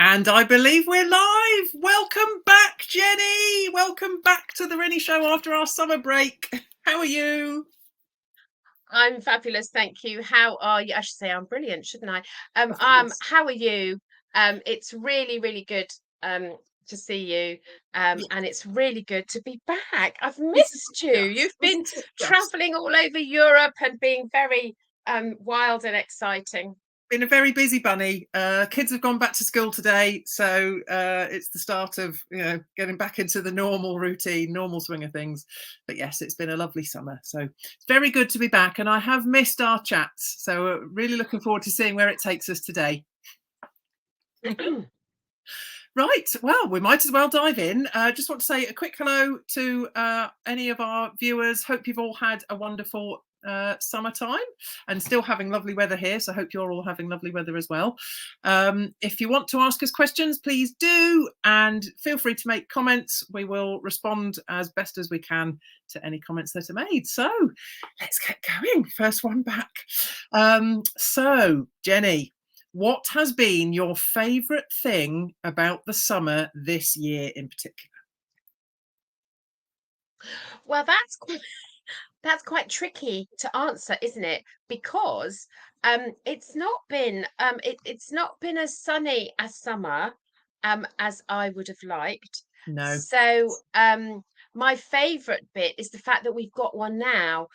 And I believe we're live. Welcome back, Jenny. Welcome back to the Renny Show after our summer break. How are you? I'm fabulous, thank you. How are you? I should say I'm brilliant, shouldn't I? Of course. How are you? It's really, really good to see you. Yeah, And it's really good to be back. I've isn't missed it you. just? You've been Isn't it just? traveling all over Europe and being very wild and exciting. Been a very busy bunny. Kids have gone back to school today, so it's the start of getting back into the normal routine, normal swing of things. But yes, it's been a lovely summer, so it's very good to be back. And I have missed our chats, so really looking forward to seeing where it takes us today. Right, well, we might as well dive in. Just want to say a quick hello to any of our viewers. Hope you've all had a wonderful summertime and still having lovely weather here. So I hope you're all having lovely weather as well. If you want to ask us questions, please do. And feel free to make comments. We will respond as best as we can to any comments that are made. So let's get going. First one back. So, Jenny, what has been your favourite thing about the summer this year in particular? Well, that's quite tricky to answer, isn't it? Because it's not been as sunny as summer as I would have liked. No. So my favorite bit is the fact that we've got one now.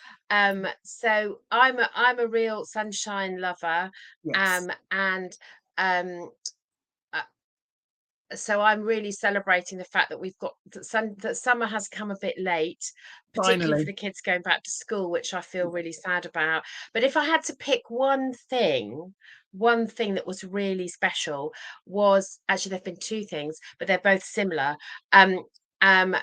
So I'm a real sunshine lover. Yes. And um uh, so I'm really celebrating the fact that we've got that summer has come a bit late, particularly for Finally. the kids going back to school, which I feel really sad about. But if I had to pick one thing that was really special was actually there've been two things, but they're both similar. Um, um,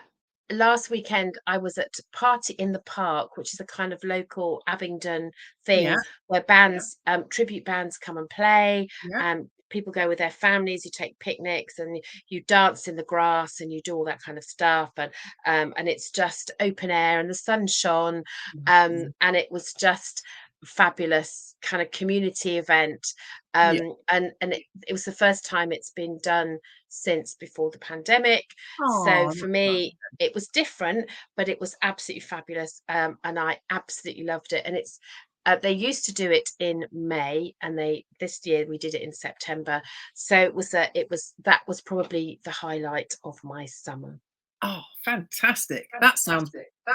Last weekend I was at Party in the Park, which is a kind of local Abingdon Yeah. thing where bands, tribute bands come and play. Yeah. People go with their families, you take picnics and you dance in the grass and you do all that kind of stuff. And it's just open air and the sun shone. And it was just fabulous kind of community event. Yeah. It was the first time it's been done since before the pandemic. So Oh, for me, it was different, but it was absolutely fabulous. And I absolutely loved it. And they used to do it in May, and this year we did it in September. So that was probably the highlight of my summer. oh, fantastic. That sounds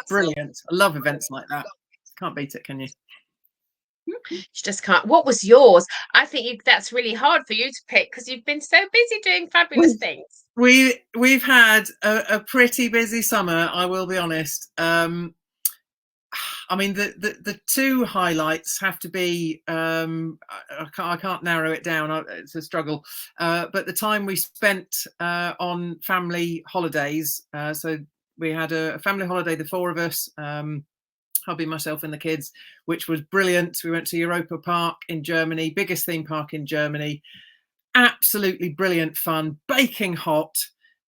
brilliant. I love events like that. Can't beat it, can you? You just can't. What was yours? I think that's really hard for you to pick because you've been so busy doing fabulous We've things. we've had a pretty busy summer, I will be honest. I mean, the two highlights have to be. I can't narrow it down. It's a struggle. But the time we spent on family holidays. So we had a family holiday, the four of us, hubby, myself, and the kids, which was brilliant. We went to Europa Park in Germany, biggest theme park in Germany. Absolutely brilliant fun, baking hot.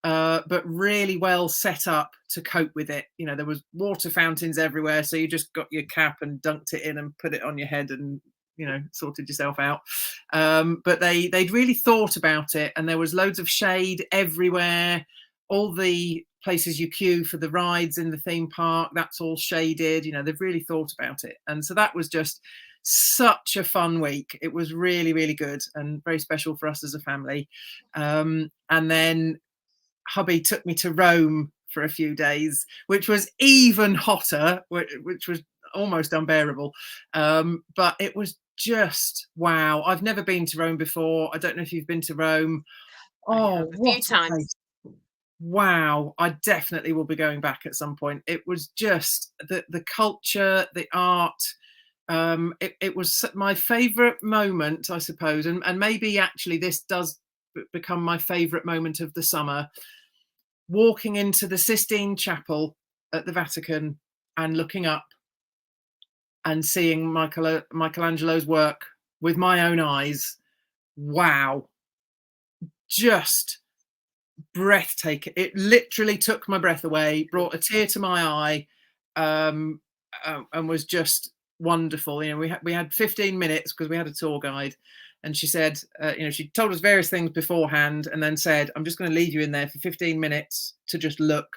But really well set up to cope with it. You know, there was water fountains everywhere, so you just got your cap and dunked it in and put it on your head and sorted yourself out. But they'd really thought about it, and there was loads of shade everywhere. All the places you queue for the rides in the theme park, that's all shaded. You know, they've really thought about it, and so that was just such a fun week. It was really, really good and very special for us as a family. And then hubby took me to Rome for a few days, which was even hotter, which was almost unbearable. But it was just wow. I've never been to Rome before. I don't know if you've been to Rome. I Oh, have a what few a place. times. Wow, I definitely will be going back at some point. It was just the culture, the art. It was my favorite moment, I suppose, and maybe actually this does become my favorite moment of the summer. Walking into the Sistine Chapel at the Vatican and looking up and seeing Michelangelo's work with my own eyes. Wow, just breathtaking. It literally took my breath away, brought a tear to my eye, and was just wonderful. You know, we had 15 minutes because we had a tour guide, And she said, she told us various things beforehand and then said, I'm just going to leave you in there for 15 minutes to just look.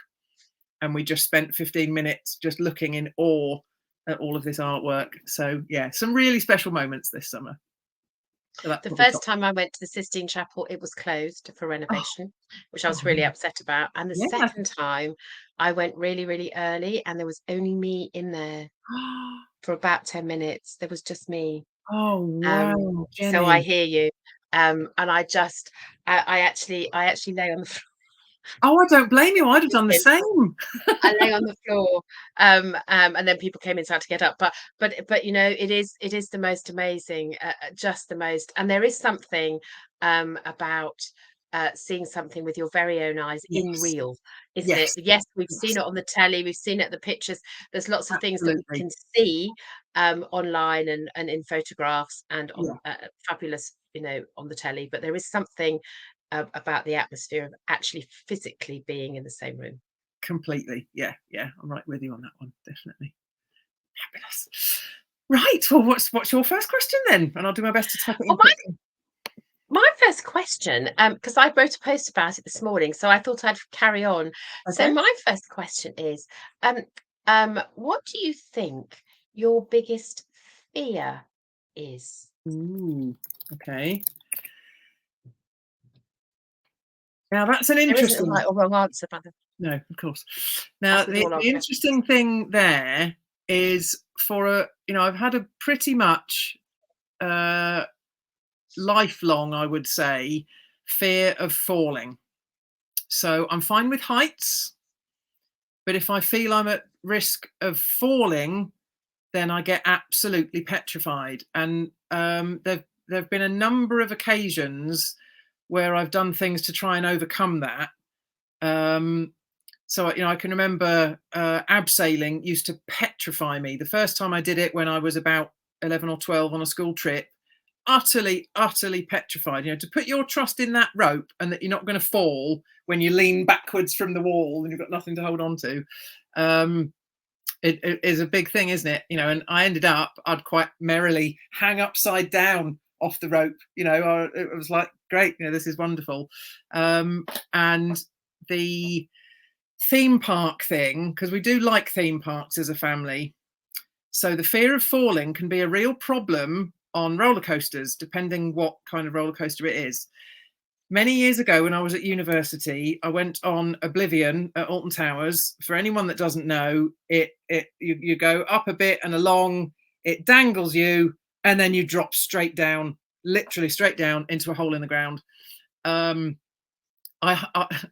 And we just spent 15 minutes just looking in awe at all of this artwork. So yeah, some really special moments this summer. So The first time I went to the Sistine Chapel, it was closed for renovation, which I was really upset about. And the yeah. second time, I went really, really early, and there was only me in there for about 10 minutes. There was just me. Oh wow, So I Jenny. hear you. And I actually lay on the floor. Oh, I don't blame you. I'd have done the same. I lay on the floor, and then people came inside to get up. But it is the most amazing, just the most. And there is something about seeing something with your very own eyes in Yes. real, isn't it? Yes. Yes, we've seen Yes. it on the telly, we've seen it at the pictures. There's lots of things that we Absolutely. can see online and in photographs and on Yeah. fabulous, on the telly. But there is something about the atmosphere of actually physically being in the same room. Completely. Yeah. Yeah. I'm right with you on that one. Definitely. Fabulous. Right. Well, what's your first question then? And I'll do my best to tackle it Well, in quickly. my first question, because I wrote a post about it this morning, so I thought I'd carry on. So Okay. my first question is, what do you think your biggest fear is? Ooh. Okay. Now that's an There isn't a interesting. right or wrong answer, but No, of course. Now as with the, all our the questions. interesting thing there is I've had a pretty much uh, lifelong, I would say, fear of falling. So I'm fine with heights, but if I feel I'm at risk of falling, then I get absolutely petrified. And there've been a number of occasions where I've done things to try and overcome that. So I can remember abseiling used to petrify me. The first time I did it when I was about 11 or 12 on a school trip, utterly petrified. To put your trust in that rope and that you're not going to fall when you lean backwards from the wall and you've got nothing to hold on to. It is a big thing, isn't it? And I ended up, I'd quite merrily hang upside down off the rope. It was like, great, this is wonderful. And the theme park thing, because we do like theme parks as a family. So the fear of falling can be a real problem on roller coasters, depending what kind of roller coaster it is. Many years ago, when I was at university, I went on Oblivion at Alton Towers. For anyone that doesn't know, you go up a bit and along, it dangles you, and then you drop straight down, literally straight down into a hole in the ground. I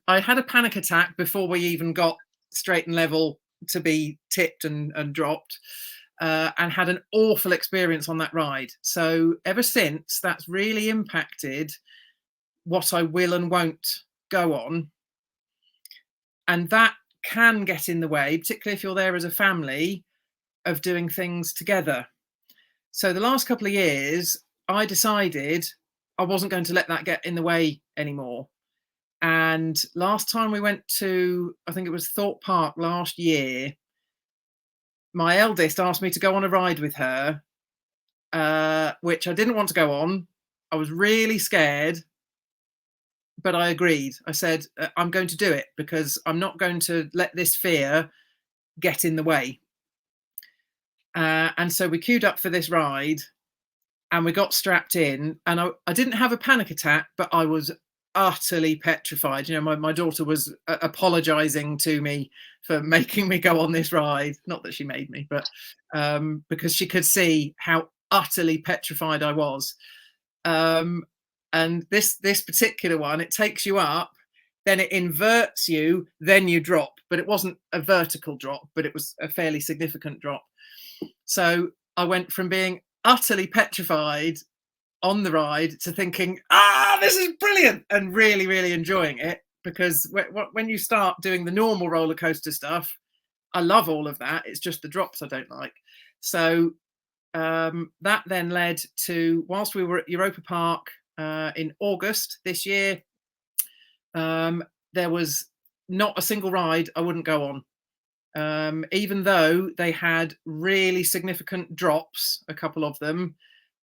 had a panic attack before we even got straight and level to be tipped and dropped, and had an awful experience on that ride. So ever since, that's really impacted what I will and won't go on. And that can get in the way, particularly if you're there as a family, of doing things together. So the last couple of years, I decided I wasn't going to let that get in the way anymore. And last time we went to, I think it was Thorpe Park last year, my eldest asked me to go on a ride with her, which I didn't want to go on. I was really scared, but I agreed. I said, I'm going to do it because I'm not going to let this fear get in the way. And so we queued up for this ride and we got strapped in, and I didn't have a panic attack, but I was utterly petrified. My daughter was apologizing to me for making me go on this ride. Not that she made me, but because she could see how utterly petrified I was. And this particular one, it takes you up, then it inverts you, then you drop. But it wasn't a vertical drop, but it was a fairly significant drop. So I went from being utterly petrified on the ride to thinking, this is brilliant, and really enjoying it. Because when you start doing the normal roller coaster stuff, I love all of that. It's just the drops I don't like. So that then led to, whilst we were at Europa Park in August this year, there was not a single ride I wouldn't go on. Even though they had really significant drops, a couple of them,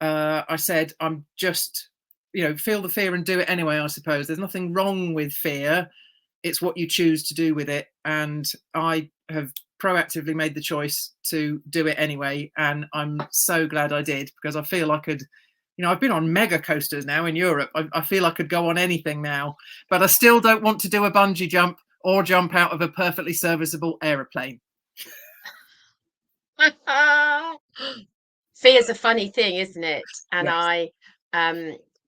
I said, I'm just, feel the fear and do it anyway, I suppose. There's nothing wrong with fear. It's what you choose to do with it. And I have proactively made the choice to do it anyway. And I'm so glad I did, because I feel I could, I've been on mega coasters now in Europe. I feel I could go on anything now, but I still don't want to do a bungee jump or jump out of a perfectly serviceable aeroplane. Fear's a funny thing, isn't it? And Yes.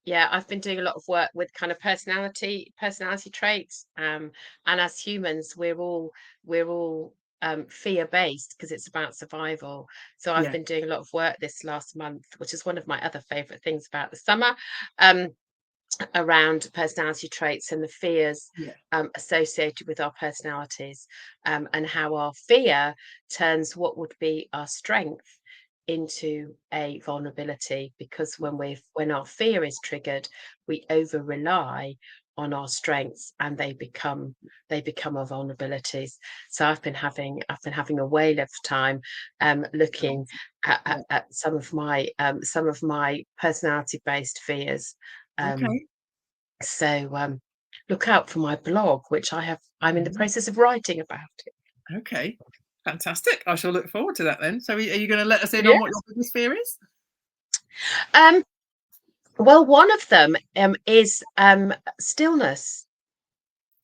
yeah, I've been doing a lot of work with kind of personality traits. And as humans, we're all fear based because it's about survival. So I've Yeah. been doing a lot of work this last month, which is one of my other favorite things about the summer. Um, Around personality traits and the fears Yeah. associated with our personalities, and how our fear turns what would be our strength into a vulnerability, because when our fear is triggered, we over rely on our strengths and they become our vulnerabilities. So I've been having a whale of time looking Yeah. at some of my personality based fears. um, Okay. so look out for my blog, which I'm in the Mm. process of writing about it. Okay. Fantastic. I shall look forward to that then. So, are you going to let us in on what Yes. your biggest fear is? Um, well, one of them is stillness.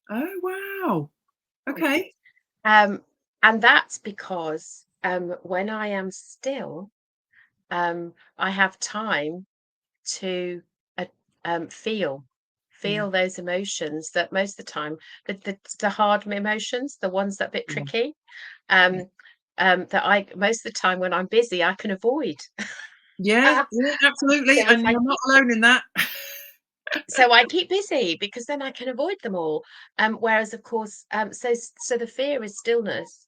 Oh, wow. Okay. Um, and that's because when I am still, I have time to uh, feel Yeah. those emotions that most of the time, the hard emotions, the ones that are a bit Yeah. tricky, Yeah. um, that I most of the time when I'm busy I can avoid. Yeah. Yeah. Absolutely. So if And I you're not keep alone in that. so I keep busy because then I can avoid them all. Whereas of course, so the fear is stillness,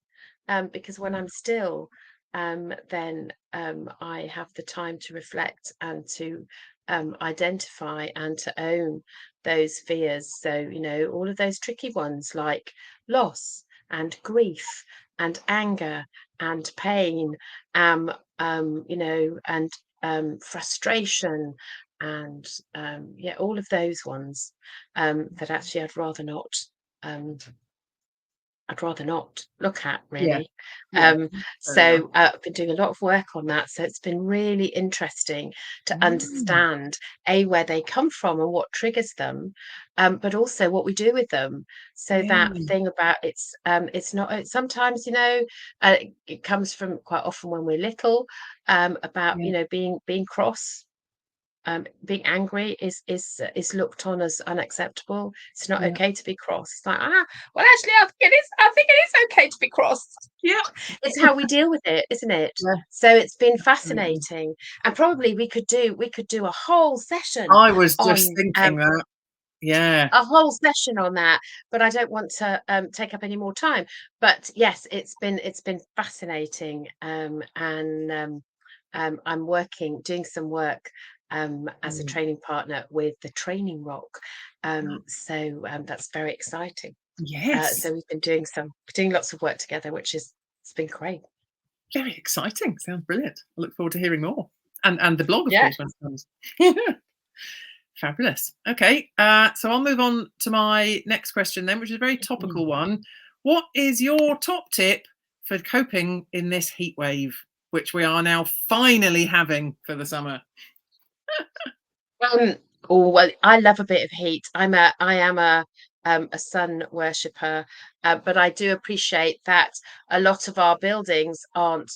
because when I'm still, then I have the time to reflect and to identify and to own those fears. So all of those tricky ones like loss and grief and anger and pain, and frustration and yeah, all of those ones that actually um, I'd rather not look at Yeah. really. Yeah. Fair enough. I've been doing a lot of work on that, so it's been really interesting to Mm. understand where they come from and what triggers them, but also what we do with them. So that Yeah. thing about it's not sometimes it comes from quite often when we're little, about Yeah. being cross. Being angry is looked on as unacceptable. It's not Yeah. okay to be cross. It's like, well, actually, I think it is okay to be cross. Yeah. It's how we deal with it, isn't it? Yeah. So it's been Absolutely. fascinating, and probably we could do a whole session I was just on thinking that. Yeah. that, but I don't want to take up any more time. But yes, it's been fascinating, and I'm doing some work as a Mm. training partner with the Training Rock. So that's very exciting. Yes. So we've been doing lots of work together, it's been great. Very exciting. Sounds brilliant. I look forward to hearing more. And the blog, of Yeah. course, when it comes. Fabulous. Okay. So I'll move on to my next question then, which is a very Mm. topical one. What is your top tip for coping in this heat wave, which we are now finally having for the summer? Um, oh well, I love a bit of heat. I am a sun worshipper, but I do appreciate that a lot of our buildings aren't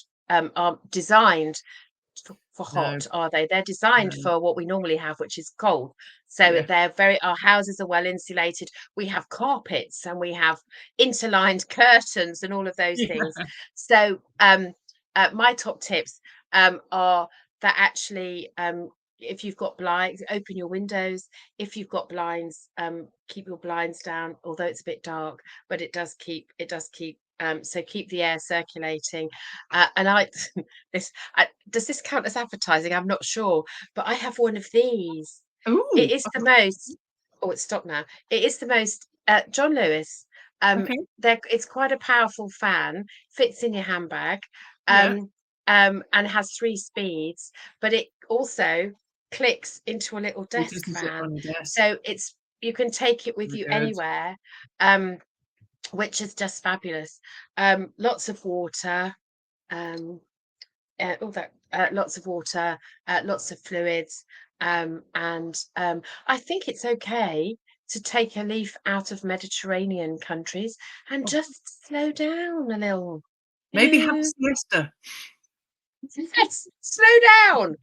designed for No, hot, are they? They're designed no. for what we normally have, which is cold. So Yeah. our houses are well insulated. We have carpets and we have interlined curtains and all of those Yeah. things. So my top tips are that actually, if you've got blinds, open your windows. If you've got blinds, keep your blinds down, although it's a bit dark, but it does keep so keep the air circulating. And I this does this count as advertising? I'm not sure, but I have one of these. It Ooh. is the most. Oh, it's stopped now. It is the most. John Lewis. Okay. It's quite a powerful fan. Fits in your handbag. Yeah. Um, and has 3 speeds, but it also clicks into a little It desk doesn't sit fan, on your desk. so you can take it with Very you good. anywhere, which is just fabulous. Lots of water, all that, lots of water, lots of fluids, and I think it's okay to take a leaf out of Mediterranean countries and Oh, just slow down a little. You maybe have a know, siesta. yes, slow down,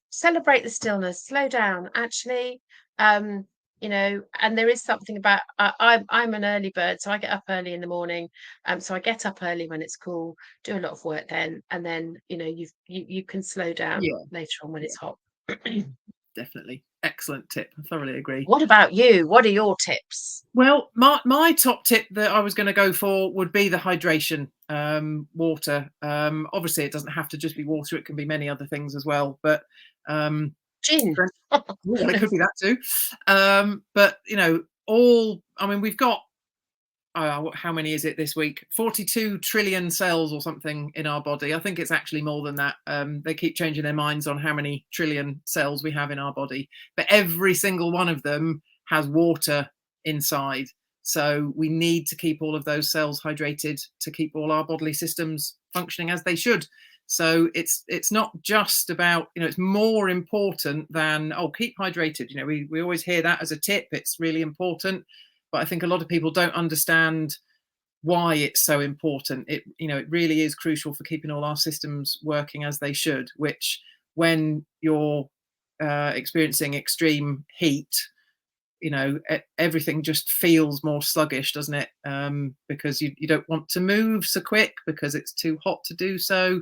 celebrate the stillness, slow down. Actually, um, and there is something about I'm an early bird, so I get up early in the morning. So I get up early when it's cool, do a lot of work then, and then you can slow down Yeah, later on when yeah, it's hot. definitely. Excellent tip. I thoroughly agree. What about you? What are your tips? Well, my top tip that I was going to go for would be the hydration, water. Obviously, it doesn't have to just be water; it can be many other things as well. But um, Gin. well, it could be that too. But I mean, we've got how many is it this week? 42 trillion cells or something in our body. I think it's actually more than that. They keep changing their minds on how many trillion cells we have in our body, but every single one of them has water inside. So we need to keep all of those cells hydrated to keep all our bodily systems functioning as they should. So it's not just about, it's more important than, oh, keep hydrated. We always hear that as a tip. It's really important, but I think a lot of people don't understand why it's so important. It really is crucial for keeping all our systems working as they should, which when you're experiencing extreme heat, everything just feels more sluggish, doesn't it? Because you don't want to move so quick because it's too hot to do so.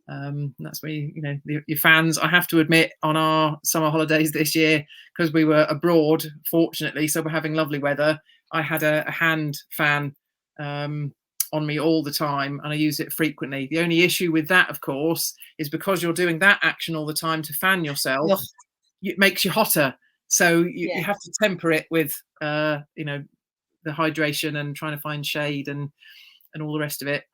That's where your fans, I have to admit, on our summer holidays this year, because we were abroad, fortunately, so we're having lovely weather, I had a hand fan on me all the time, and I use it frequently. The only issue with that, of course, is because you're doing that action all the time to fan yourself, Ugh, it makes you hotter. So you yeah. have to temper it with the hydration and trying to find shade and all the rest of it.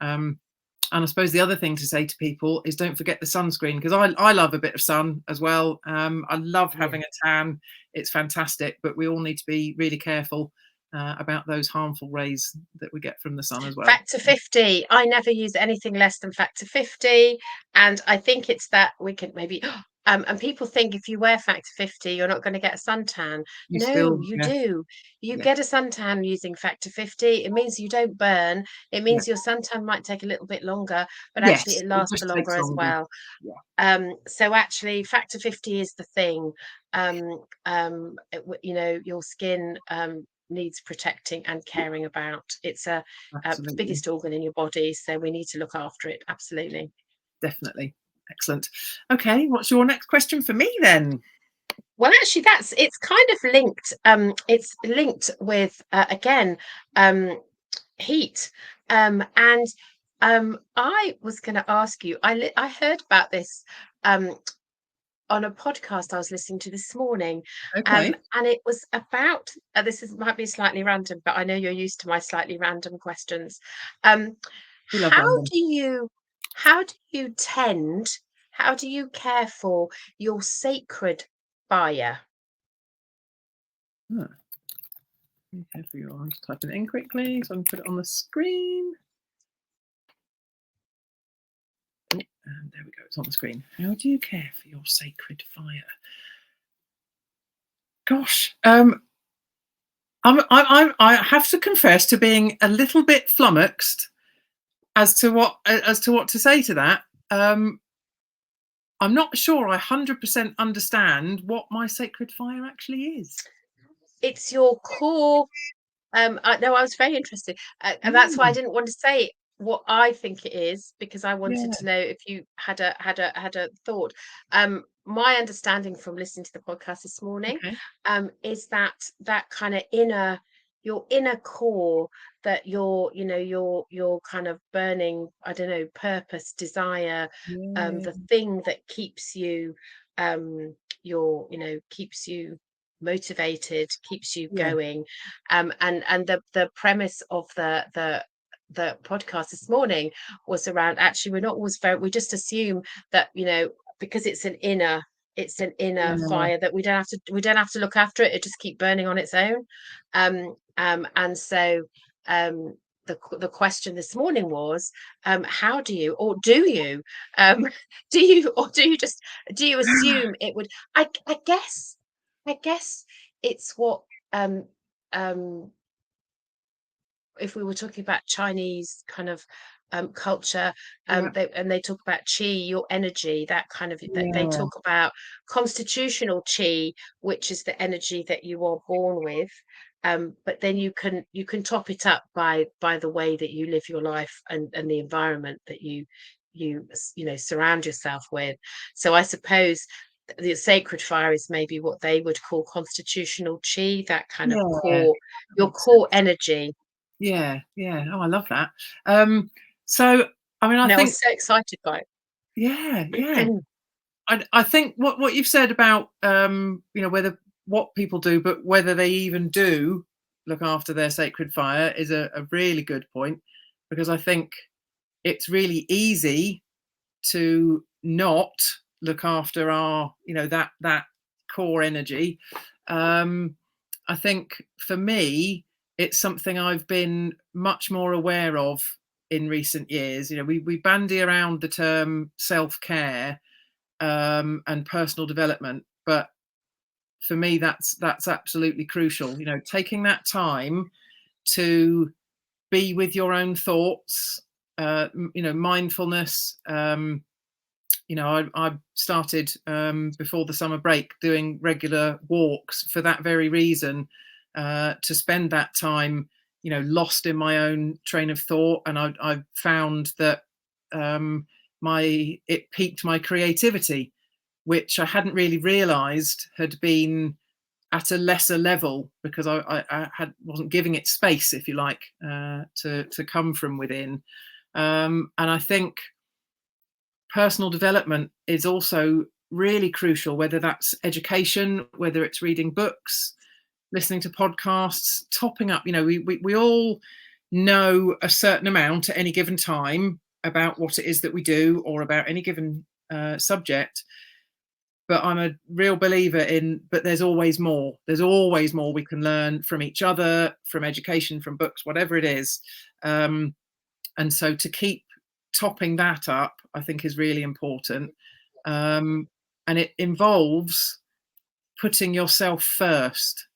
And I suppose the other thing to say to people is don't forget the sunscreen, because I love a bit of sun as well. I love Yeah. having a tan. It's fantastic, but we all need to be really careful about those harmful rays that we get from the sun as well. Factor 50. I never use anything less than factor 50. And I think it's that we can maybe, and people think if you wear factor 50, you're not going to get a suntan. You No, still, you yeah, do. You yeah, get a suntan using factor 50. It means you don't burn. It yeah. means your suntan might take a little bit longer, but actually Yes, it it lasts for just longer takes as longer. well. Yeah, So actually factor 50 is the thing. Your skin needs protecting and caring about. It's the absolutely, biggest organ in your body, so we need to look after it. Absolutely. definitely. Excellent. Okay, what's your next question for me then? Well, actually, it's kind of linked. It's linked with again heat. And I was going to ask you. I heard about this on a podcast I was listening to this morning, Okay, and it was about this is might be slightly random, but I know you're used to my slightly random questions. Um, we love how random. do you how do you tend? How do you care for your sacred fire? Huh. Okay, for you. I'm just typing it in quickly so I can put it on the screen. Oh, and there we go. It's on the screen. How do you care for your sacred fire? Gosh, I have to confess to being a little bit flummoxed as to what to say to that. I'm not sure I 100% understand what my sacred fire actually is. It's your core. No, I was very interested, and that's why I Mm, didn't want to say what I think it is, because I wanted yeah. to know if you had a thought. My understanding from listening to the podcast this morning, Okay. is that kind of your inner core, that your kind of burning, I don't know, purpose, desire, Yeah. the thing that keeps you, keeps you motivated, keeps you Yeah. going. And the premise of the podcast this morning was around, actually we're not always we just assume that, because it's an inner Yeah. fire, that we don't have to look after it just keep burning on its own. And so the question this morning was, how do you, or do you, um do you assume it would, I guess it's what, um um if we were talking about Chinese kind of culture, Yeah. they talk about qi, your energy, that kind of, they Yeah. talk about constitutional qi, which is the energy that you are born with. But then you can top it up by the way that you live your life, and the environment that you surround yourself with. So I suppose the sacred fire is maybe what they would call constitutional qi, that kind of Yeah. core, That your makes core sense. energy. Yeah. Yeah. Oh, I love that. So, I mean, I And I think, was so excited by yeah, yeah. it. I think what you've said about, whether what people do, but whether they even do look after their sacred fire is a really good point, because I think it's really easy to not look after our, that core energy. I think for me, it's something I've been much more aware of in recent years. We bandy around the term self-care, and personal development, but for me, that's absolutely crucial. Taking that time to be with your own thoughts, mindfulness. I started, before the summer break, doing regular walks for that very reason, to spend that time, lost in my own train of thought. And I found that, it piqued my creativity, which I hadn't really realised had been at a lesser level, because I wasn't giving it space, if you like, to come from within. And I think personal development is also really crucial, whether that's education, whether it's reading books, listening to podcasts, topping up. We all know a certain amount at any given time about what it is that we do, or about any given subject. But I'm a real believer in, but there's always more. There's always more we can learn from each other, from education, from books, whatever it is. And so to keep topping that up, I think, is really important. And it involves putting yourself first,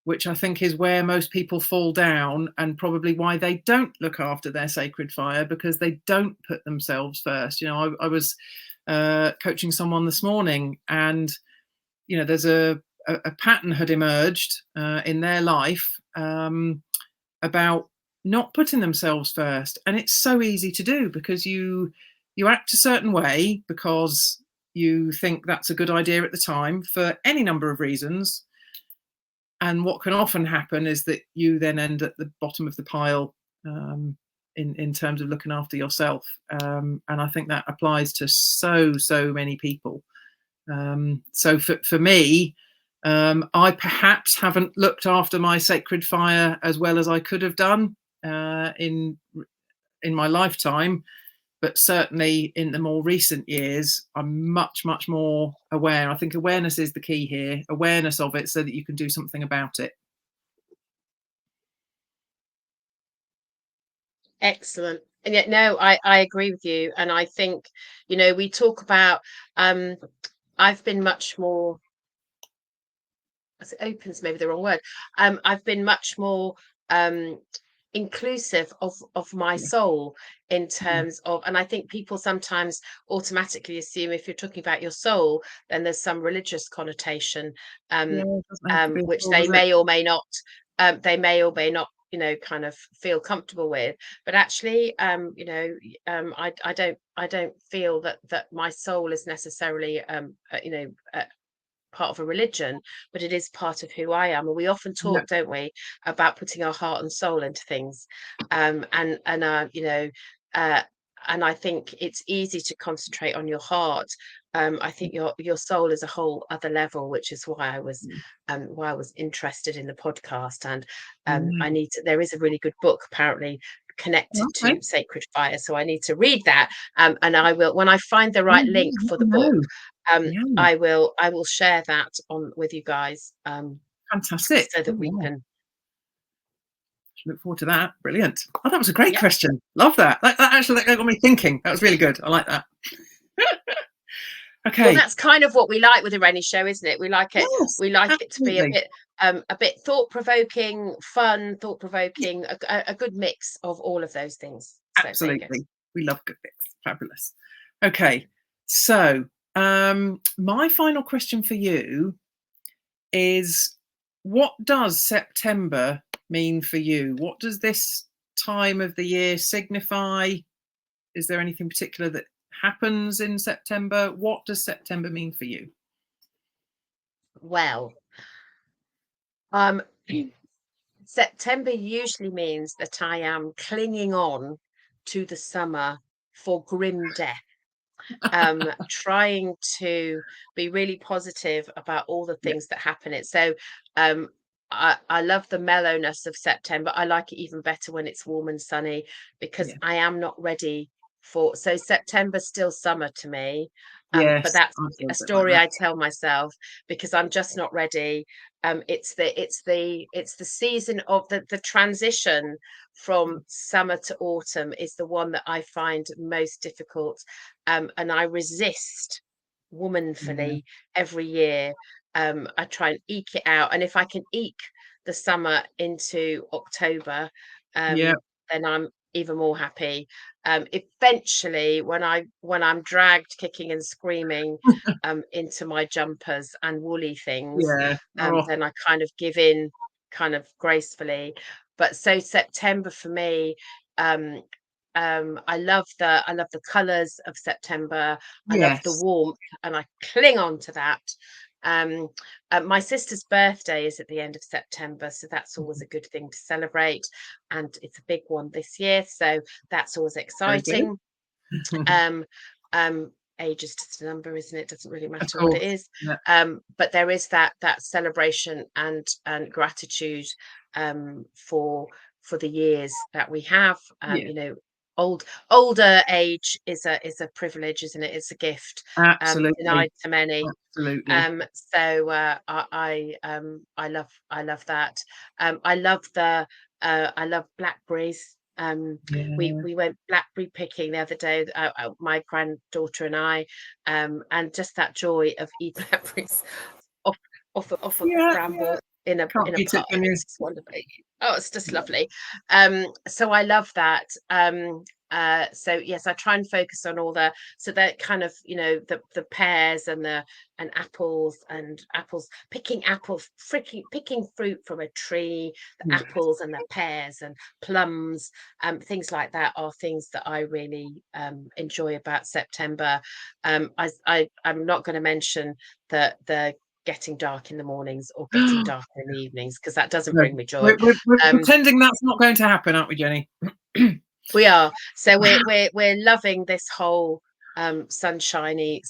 which I think is where most people fall down, and probably why they don't look after their sacred fire, because they don't put themselves first. I was coaching someone this morning, and there's a pattern had emerged in their life, about not putting themselves first. And it's so easy to do, because you act a certain way because you think that's a good idea at the time, for any number of reasons. And what can often happen is that you then end at the bottom of the pile, in terms of looking after yourself. And I think that applies to so many people. So for me, I perhaps haven't looked after my sacred fire as well as I could have done in my lifetime, but certainly in the more recent years, I'm much more aware. I think awareness is the key here. Awareness of it, so that you can do something about it. Excellent. And yet, no, I agree with you. And I think, we talk about, I've been much more, as it opens, maybe the wrong word. I've been much more inclusive of my Yeah, soul, in yeah, terms of, and I think people sometimes automatically assume, if you're talking about your soul, then there's some religious connotation, yeah. um, It doesn't have to be at which all, they does it? may or may not, kind of feel comfortable with. But actually, I don't feel that my soul is necessarily, part of a religion, but it is part of who I am. And we often Yeah, talk, don't we, about putting our heart and soul into things. And and I think it's easy to concentrate on your heart. I think your soul is a whole other level, which is why I was interested in the podcast. And I yeah. need to. There is a really good book, apparently, connected Okay. to Sacred Fire. So I need to read that, and I will, when I find the right link for the book, No. Yeah. I will share that on with you guys, Fantastic. so that Oh, we yeah. can. Look forward to that. Brilliant. Oh, that was a great Yeah. question. Love that. That actually that got me thinking. That was really good. I like that. Well, Okay. that's kind of what we like with the Renny show, isn't it? We like it. Yes, We like it to be absolutely. a bit thought-provoking, fun, thought-provoking, a good mix of all of those things. So there you go. Absolutely. We love good bits. Fabulous. Okay. So, my final question for you is, what does September mean for you? What does this time of the year signify? Is there anything particular that happens in September? What does September mean for you? Well, um, September usually means that I am clinging on to the summer for grim death. Trying to be really positive about all the Yeah. things that happen. Um, I love the mellowness of September. I like it even better when it's warm and sunny, because Yeah. I am not ready for. So September's still summer to me, but Yes. that's I feel a a bit like story that. I tell myself because I'm just not ready. It's the season of the transition from summer to autumn is the one that I find most difficult, and I resist Yeah. womanfully every year. I try and eke it out, and if I can eke the summer into October, Yeah. then I'm even more happy. Eventually, when I'm dragged kicking and screaming into my jumpers and woolly things, Yeah. Oh, then I kind of give in, kind of gracefully. But so September for me, um, I love the colours of September. I love the yes. warmth, and I cling on to that. Um, my sister's birthday is at the end of September, so that's always a good thing to celebrate, and it's a big one this year, so that's always Very good. exciting. Um, um, Age is just a number, isn't it? Doesn't really Of matter what it course. is. Yeah. But there is that celebration and gratitude, for the years that we have. Yeah. Older age is a privilege, isn't it? It's a gift, Absolutely. denied to many. Absolutely. So I love that. I love blackberries. Yeah. We went blackberry picking the other day, my granddaughter and I, and just that joy of eating blackberries off off of a Yeah. Yeah. bramble Can't in a beat it, pot. can you? It's just wonderful. Oh, it's just Yeah. lovely. So I love that. So yes, I try and focus on all the, so that kind of, the pears and the and apples, picking apples, picking fruit from a tree, the Yeah. apples and the pears and plums, things like that are things that I really enjoy about September. I'm not going to mention the getting dark in the mornings or getting dark in the evenings, because that doesn't No. bring me joy. We're Um, pretending that's not going to happen, aren't we, Jenny? we are. So we're loving this whole sunshiny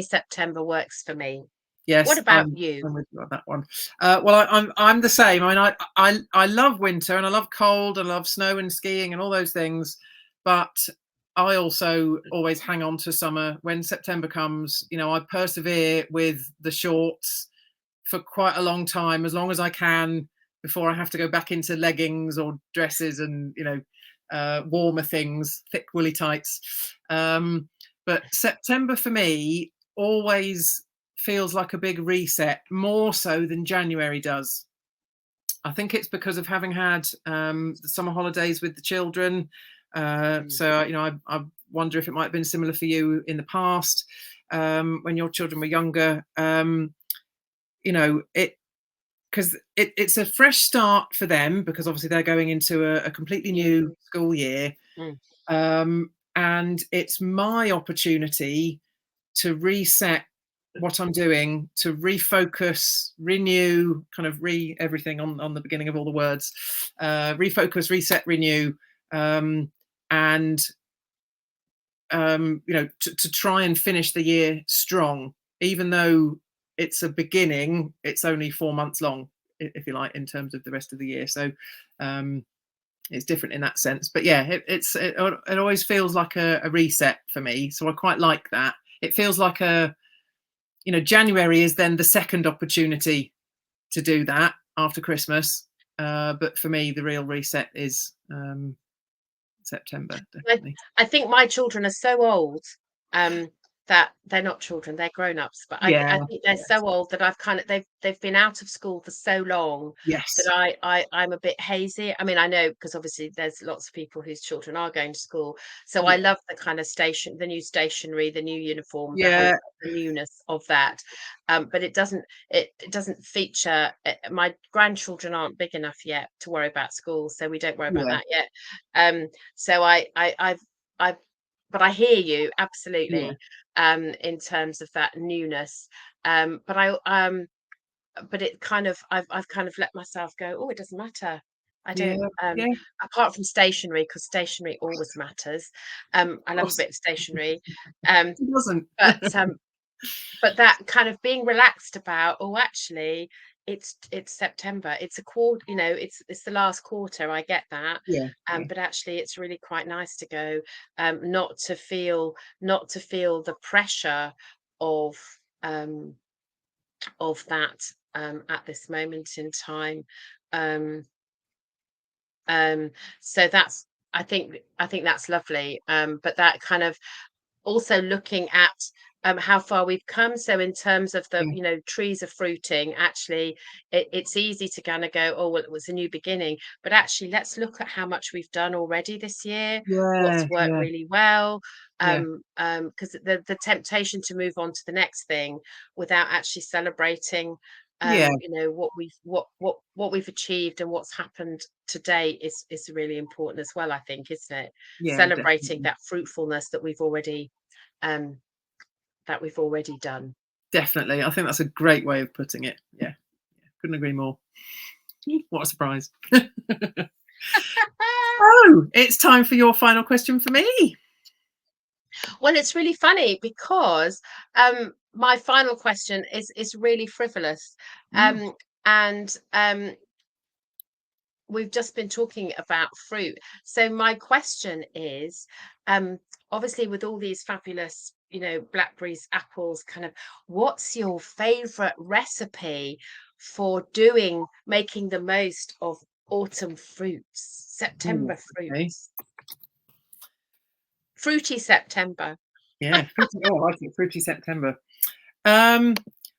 September works for me. What Yes, about you? I'm with you on that one. Well, I'm the same. I mean, I love winter and I love cold and I love snow and skiing and all those things, but I also always hang on to summer. When September comes, I persevere with the shorts for quite a long time, as long as I can, before I have to go back into leggings or dresses and warmer things, thick woolly tights. But September for me always feels like a big reset, more so than January does. I think it's because of having had the summer holidays with the children. Mm. So I wonder if it might have been similar for you in the past, when your children were younger. It because it's a fresh start for them, because obviously they're going into a completely Yeah. new school year, Mm. and it's my opportunity to reset what I'm doing, to refocus, renew, kind of everything on the beginning of all the words, refocus, reset, renew, and to try and finish the year strong, even though it's a beginning. It's only 4 months long, if you like, in terms of the rest of the year. So it's different in that sense. But yeah, it always feels like a reset for me. So I quite like that. It feels like January is then the second opportunity to do that after Christmas. But for me, the real reset is September, definitely. I think my children are so old, that they're not children, they're grown-ups, but I Yeah. think they're so old that I've kind of they've been out of school for so long that Yes. I'm a bit hazy. I mean, I know because obviously there's lots of people whose children are going to school. So I Yeah. love the kind of the new stationery, the new uniform, Yeah. the newness of that. But it doesn't feature. My grandchildren aren't big enough yet to worry about school, so we don't worry about Yeah. that yet. So I've but I hear you Yeah. absolutely, in terms of that newness. But but it kind of I've kind of let myself go, oh, it doesn't matter. I Yeah. don't Yeah. apart from stationery, because stationery always matters. I Of love a course. bit of stationery. Um, It doesn't. but that kind of being relaxed about, oh, actually it's September, it's a quarter, it's the last quarter, I get that. Yeah. Yeah. But actually it's really quite nice to go, not to feel the pressure of um that, at this moment in time. um so that's I think that's lovely. But that kind of also looking at, how far we've come. So in terms of the, Yeah. trees are fruiting, actually, it's easy to kind of go, oh, well, it was a new beginning. But actually, let's look at how much we've done already this year, Yeah. what's worked Yeah. really well. Yeah. Because the temptation to move on to the next thing without actually celebrating, Yeah. what we've achieved and what's happened today is really important as well, I think, isn't it? Yeah. Celebrating Definitely. that fruitfulness um, that we've already done. Definitely. I think that's a great way of putting it. Yeah. Couldn't agree more. What a surprise. Oh, it's time for your final question for me. Well, it's really funny because, my final question is really frivolous, Mm. and we've just been talking about fruit. So my question is, obviously with all these fabulous, blackberries, apples, kind of, what's your favorite recipe for making the most of autumn fruits, Ooh, September okay. fruits, fruity September? Yeah. I like it. Fruity September. Um,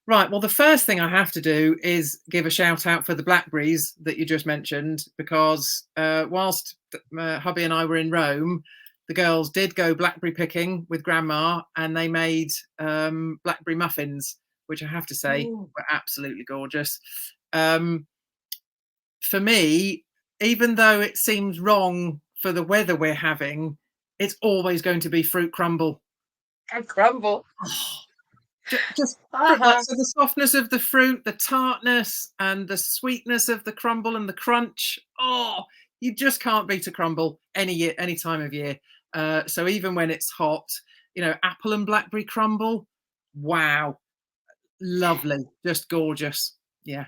right. Well, the first thing I have to do is give a shout out for the blackberries that you just mentioned, because whilst hubby and I were in Rome, the girls did go blackberry picking with grandma, and they made blackberry muffins, which I have to say Ooh. were absolutely gorgeous. Um, for me, even though it seems wrong for the weather we're having, it's always going to be fruit crumble. And crumble. Just fruit, like, Uh-huh. so the softness of the fruit, the tartness, and the sweetness of the crumble and the crunch. Oh, you just can't beat a crumble any year, any time of year. So even when it's hot, apple and blackberry crumble. Wow, lovely, just gorgeous. Yeah,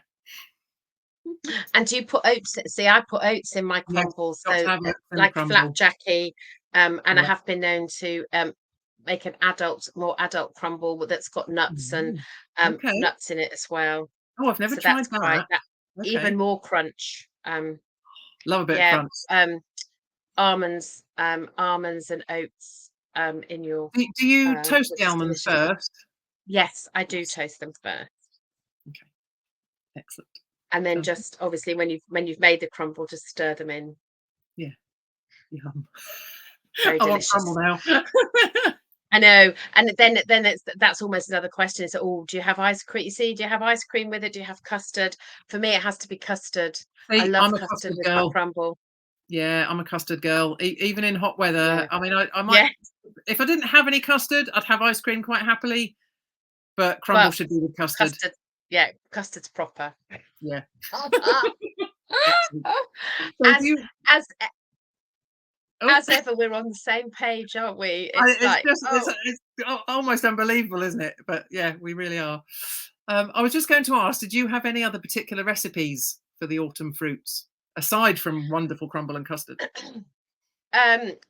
And do you put oats? See, I put oats in my yes, crumbles, got to so have it in the like crumble. flapjacky. And I Yeah. have been known to make an more adult crumble that's got nuts and Mhm. Okay. nuts in it as well. Oh, I've never So that's tried quite that. that even Okay, more crunch. love a bit of Yeah, crunch. almonds and oats in your Do you toast the which is almonds delicious. first? Yes, I do Yes. toast them first. Okay, excellent. And then Sounds good. just obviously when you've made the crumble, just stir them in. Yeah, yum. Very I want crumble delicious. now. I know. And then that's almost another question. So, oh, do you have ice cream? You see, do you have ice cream with it? Do you have custard? For me, it has to be custard. I See, love I'm a custard custard with my girl. crumble. Yeah, I'm a custard girl. Even in hot weather. Yeah. I mean, I might, Yeah. if I didn't have any custard, I'd have ice cream quite happily. But crumble But should be with custard. custard, yeah, custard's proper. Yeah, excellent. So do as you? as Oh, as ever, we're on the same page, aren't we? I, It's it's like, just oh, it's almost unbelievable, isn't it? But yeah, we really are. I was just going to ask, did you have any other particular recipes for the autumn fruits? aside from wonderful crumble and custard?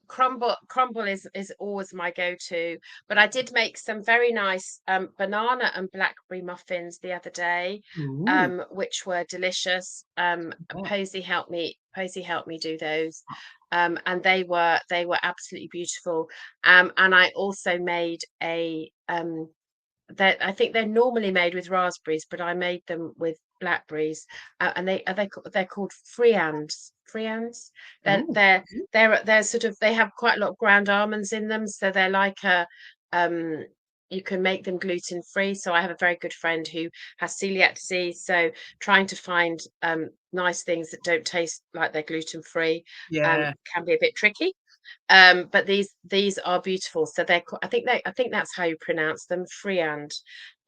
Crumble is always my go-to, but I did make some very nice banana and blackberry muffins the other day, Ooh, which were delicious. yeah. Posy helped me do those, and they were absolutely beautiful. And I also made a that I think they're normally made with raspberries, but I made them with blackberries, and they're called friands. Friands. They're Ooh, they're they're sort of, they have quite a lot of ground almonds in them, so they're like a um. You can make them gluten free. So I have a very good friend who has celiac disease. So trying to find nice things that don't taste like they're gluten free yeah, can be a bit tricky. But these are beautiful. So I think that's how you pronounce them, friand.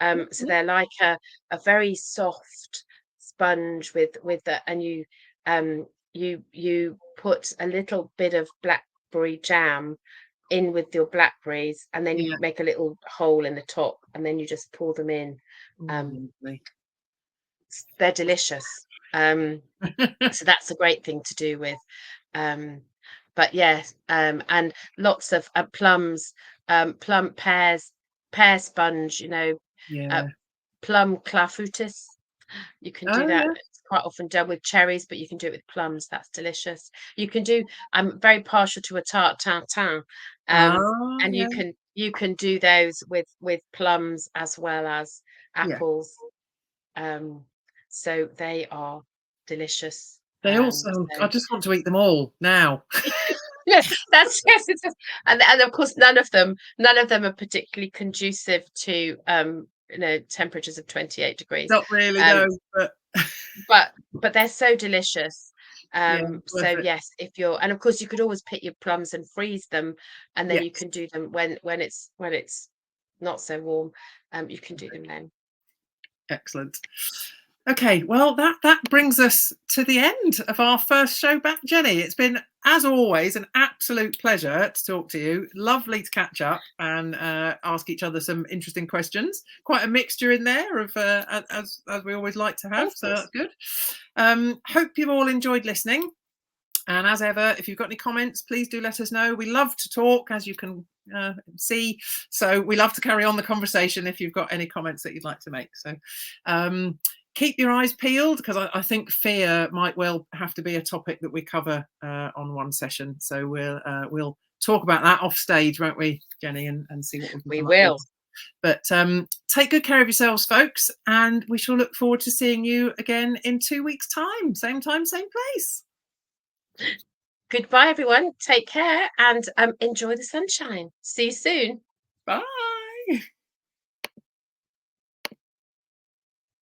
So okay. they're like a very soft sponge with the, and you put a little bit of blackberry jam in with your blackberries, and then you Yeah. make a little hole in the top, and then you just pour them in. Oh, um lovely. they're delicious. So that's a great thing to do with. Um, but yes, and lots of plums, plum pears, pear sponge, uh, Yeah. plum clafoutis. You can do Oh, that. yeah. It's quite often done with cherries, but you can do it with plums. That's delicious. You can do. I'm very partial to a tarte tatin, um, Oh, and yeah. you can do those with plums as well as Yeah. apples. Um, so they are delicious. They all sound, I So just want to eat them all now. yeah, that's yes, it's just, and of course none of them are particularly conducive to temperatures of 28 degrees. Not really, Um, no, but but they're so delicious. yeah, So worth it. yes, if you're, and of course you could always pick your plums and freeze them, and then you Yes. can do them when it's not so warm. You can do them then. Excellent. Okay, well, that brings us to the end of our first show back, Jenny. It's been, as always, an absolute pleasure to talk to you. Lovely to catch up and ask each other some interesting questions. Quite a mixture in there of as we always like to have. Of So course, that's good. Hope you've all enjoyed listening. And as ever, if you've got any comments, please do let us know. We love to talk, as you can see. So we love to carry on the conversation if you've got any comments that you'd like to make. So keep your eyes peeled, because I think fear might well have to be a topic that we cover on one session. So we'll talk about that off stage, won't we, Jenny, and see what we can we come up with. will. But take good care of yourselves, folks, and we shall look forward to seeing you again in 2 weeks' time, same place. Goodbye, everyone. Take care and enjoy the sunshine. See you soon. Bye.